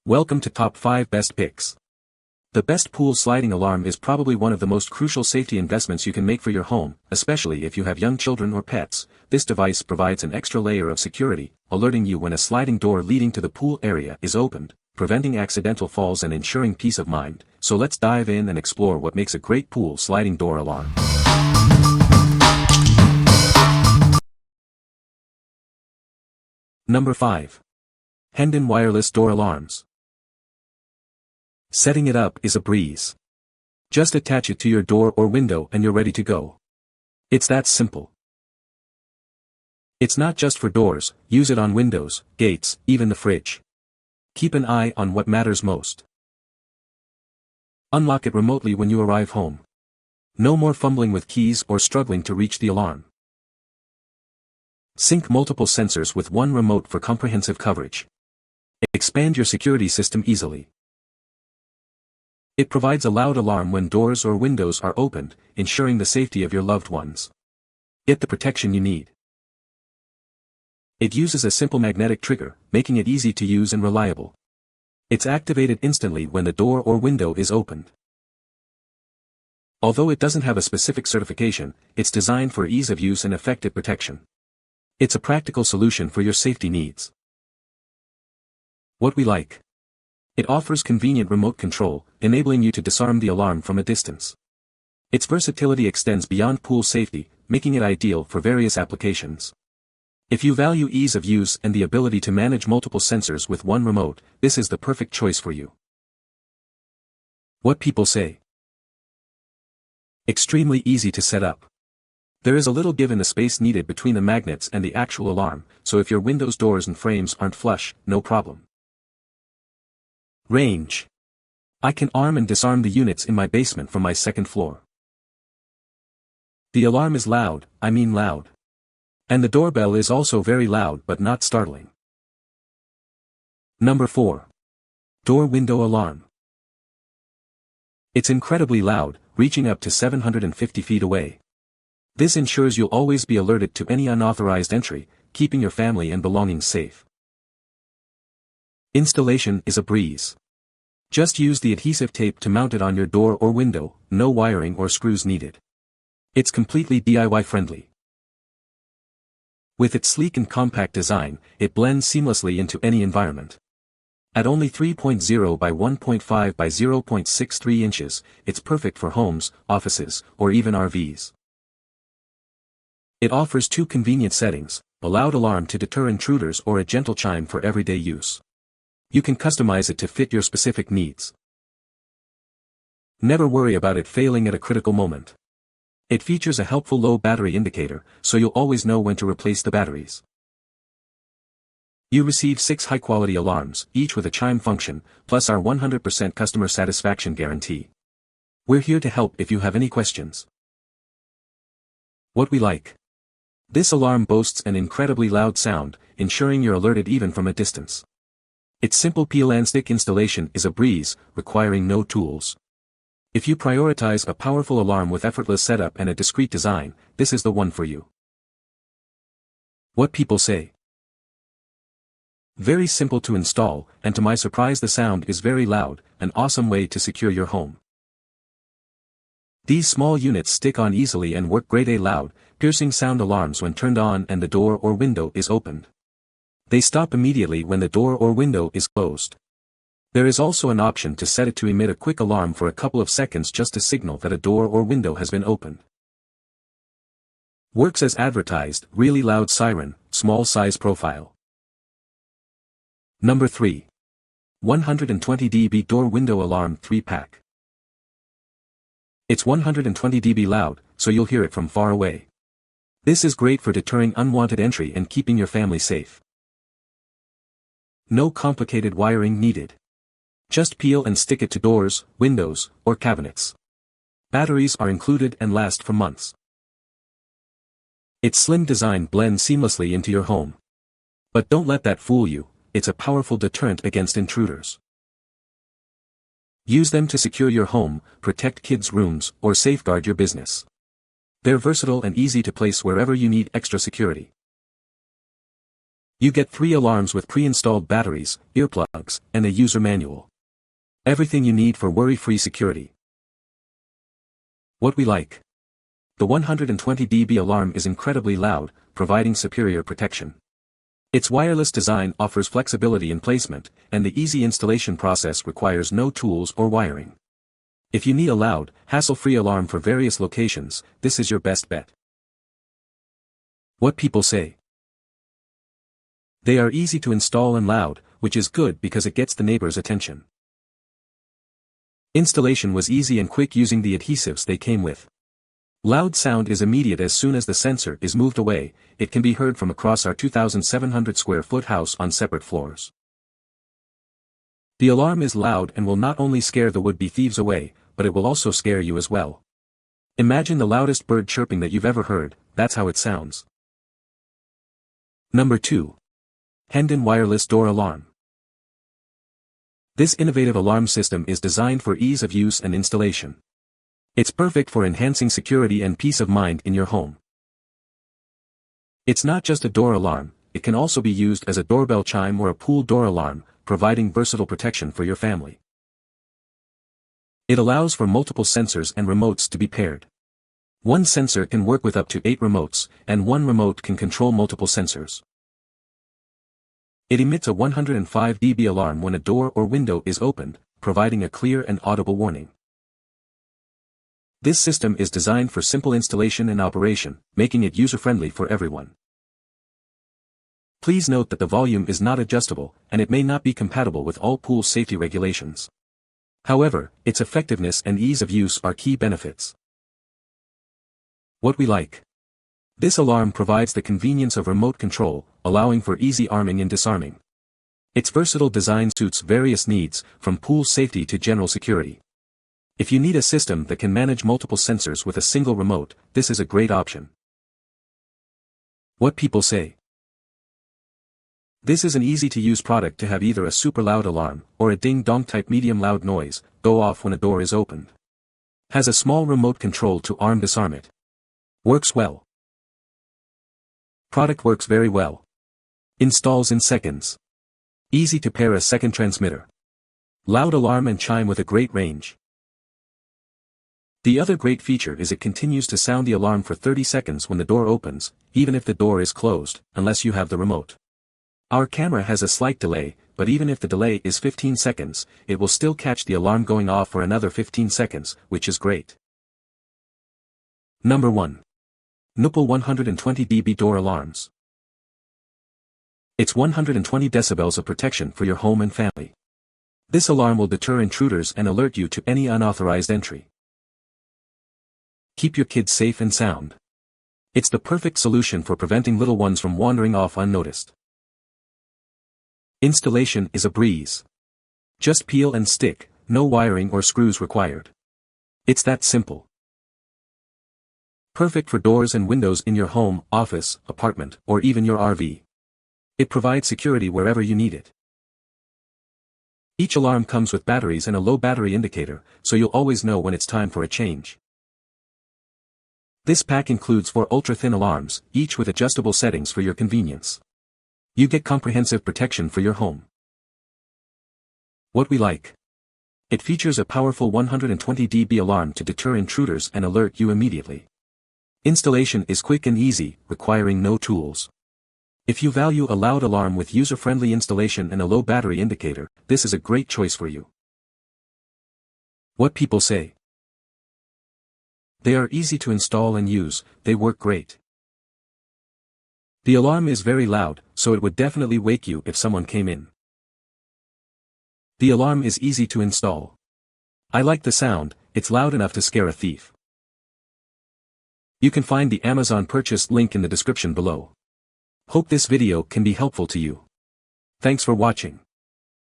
Welcome to Top 5 Best Picks. The best pool sliding alarm is probably one of the most crucial safety investments you can make for your home, especially if you have young children or pets. This device provides an extra layer of security, alerting you when a sliding door leading to the pool area is opened, preventing accidental falls and ensuring peace of mind. So let's dive in and explore what makes a great pool sliding door alarm. Number 5. HENDUN Wireless Door Alarms. Setting it up is a breeze. Just attach it to your door or window and you're ready to go. It's that simple. It's not just for doors, use it on windows, gates, even the fridge. Keep an eye on what matters most. Unlock it remotely when you arrive home. No more fumbling with keys or struggling to reach the alarm. Sync multiple sensors with one remote for comprehensive coverage. Expand your security system easily. It provides a loud alarm when doors or windows are opened, ensuring the safety of your loved ones. Get the protection you need. It uses a simple magnetic trigger, making it easy to use and reliable. It's activated instantly when the door or window is opened. Although it doesn't have a specific certification, it's designed for ease of use and effective protection. It's a practical solution for your safety needs. What we like. It offers convenient remote control, enabling you to disarm the alarm from a distance. Its versatility extends beyond pool safety, making it ideal for various applications. If you value ease of use and the ability to manage multiple sensors with one remote, this is the perfect choice for you. What people say. Extremely easy to set up. There is a little give in the space needed between the magnets and the actual alarm, so if your windows, doors and frames aren't flush, no problem. Range. I can arm and disarm the units in my basement from my second floor. The alarm is loud, I mean loud. And the doorbell is also very loud but not startling. Number 4. Door window alarm. It's incredibly loud, reaching up to 750 feet away. This ensures you'll always be alerted to any unauthorized entry, keeping your family and belongings safe. Installation is a breeze. Just use the adhesive tape to mount it on your door or window, no wiring or screws needed. It's completely DIY friendly. With its sleek and compact design, it blends seamlessly into any environment. At only 3.0 by 1.5 by 0.63 inches, it's perfect for homes, offices, or even RVs. It offers two convenient settings, a loud alarm to deter intruders or a gentle chime for everyday use. You can customize it to fit your specific needs. Never worry about it failing at a critical moment. It features a helpful low battery indicator, so you'll always know when to replace the batteries. You receive 6 high-quality alarms, each with a chime function, plus our 100% customer satisfaction guarantee. We're here to help if you have any questions. What we like. This alarm boasts an incredibly loud sound, ensuring you're alerted even from a distance. Its simple peel and stick installation is a breeze, requiring no tools. If you prioritize a powerful alarm with effortless setup and a discreet design, this is the one for you. What people say. Very simple to install, and to my surprise the sound is very loud, an awesome way to secure your home. These small units stick on easily and work great. Loud, piercing sound alarms when turned on and the door or window is opened. They stop immediately when the door or window is closed. There is also an option to set it to emit a quick alarm for a couple of seconds just to signal that a door or window has been opened. Works as advertised, really loud siren, small size profile. Number 3. 120 dB Door Window Alarm 3-pack. It's 120 dB loud, so you'll hear it from far away. This is great for deterring unwanted entry and keeping your family safe. No complicated wiring needed. Just peel and stick it to doors, windows, or cabinets. Batteries are included and last for months. Its slim design blends seamlessly into your home. But don't let that fool you, it's a powerful deterrent against intruders. Use them to secure your home, protect kids' rooms, or safeguard your business. They're versatile and easy to place wherever you need extra security. You get 3 alarms with pre-installed batteries, earplugs, and a user manual. Everything you need for worry-free security. What we like. The 120 dB alarm is incredibly loud, providing superior protection. Its wireless design offers flexibility in placement, and the easy installation process requires no tools or wiring. If you need a loud, hassle-free alarm for various locations, this is your best bet. What people say. They are easy to install and loud, which is good because it gets the neighbors' attention. Installation was easy and quick using the adhesives they came with. Loud sound is immediate as soon as the sensor is moved away, it can be heard from across our 2,700 square foot house on separate floors. The alarm is loud and will not only scare the would-be thieves away, but it will also scare you as well. Imagine the loudest bird chirping that you've ever heard, that's how it sounds. Number 2. HENDUN Wireless Door Alarm. This innovative alarm system is designed for ease of use and installation. It's perfect for enhancing security and peace of mind in your home. It's not just a door alarm, it can also be used as a doorbell chime or a pool door alarm, providing versatile protection for your family. It allows for multiple sensors and remotes to be paired. One sensor can work with up to 8 remotes, and one remote can control multiple sensors. It emits a 105 dB alarm when a door or window is opened, providing a clear and audible warning. This system is designed for simple installation and operation, making it user-friendly for everyone. Please note that the volume is not adjustable, and it may not be compatible with all pool safety regulations. However, its effectiveness and ease of use are key benefits. What we like. This alarm provides the convenience of remote control, allowing for easy arming and disarming. Its versatile design suits various needs, from pool safety to general security. If you need a system that can manage multiple sensors with a single remote, this is a great option. What people say. This is an easy-to-use product to have either a super loud alarm, or a ding-dong type medium loud noise, go off when a door is opened. Has a small remote control to arm-disarm it. Works well. Product works very well. Installs in seconds. Easy to pair a second transmitter. Loud alarm and chime with a great range. The other great feature is it continues to sound the alarm for 30 seconds when the door opens, even if the door is closed, unless you have the remote. Our camera has a slight delay, but even if the delay is 15 seconds, it will still catch the alarm going off for another 15 seconds, which is great. Number 1. Noopel 120 dB Door Alarms. It's 120 decibels of protection for your home and family. This alarm will deter intruders and alert you to any unauthorized entry. Keep your kids safe and sound. It's the perfect solution for preventing little ones from wandering off unnoticed. Installation is a breeze. Just peel and stick, no wiring or screws required. It's that simple. Perfect for doors and windows in your home, office, apartment, or even your RV. It provides security wherever you need it. Each alarm comes with batteries and a low battery indicator, so you'll always know when it's time for a change. This pack includes 4 ultra-thin alarms, each with adjustable settings for your convenience. You get comprehensive protection for your home. What we like. It features a powerful 120 dB alarm to deter intruders and alert you immediately. Installation is quick and easy, requiring no tools. If you value a loud alarm with user-friendly installation and a low battery indicator, this is a great choice for you. What people say. They are easy to install and use, they work great. The alarm is very loud, so it would definitely wake you if someone came in. The alarm is easy to install. I like the sound, it's loud enough to scare a thief. You can find the Amazon purchase link in the description below. Hope this video can be helpful to you. Thanks for watching.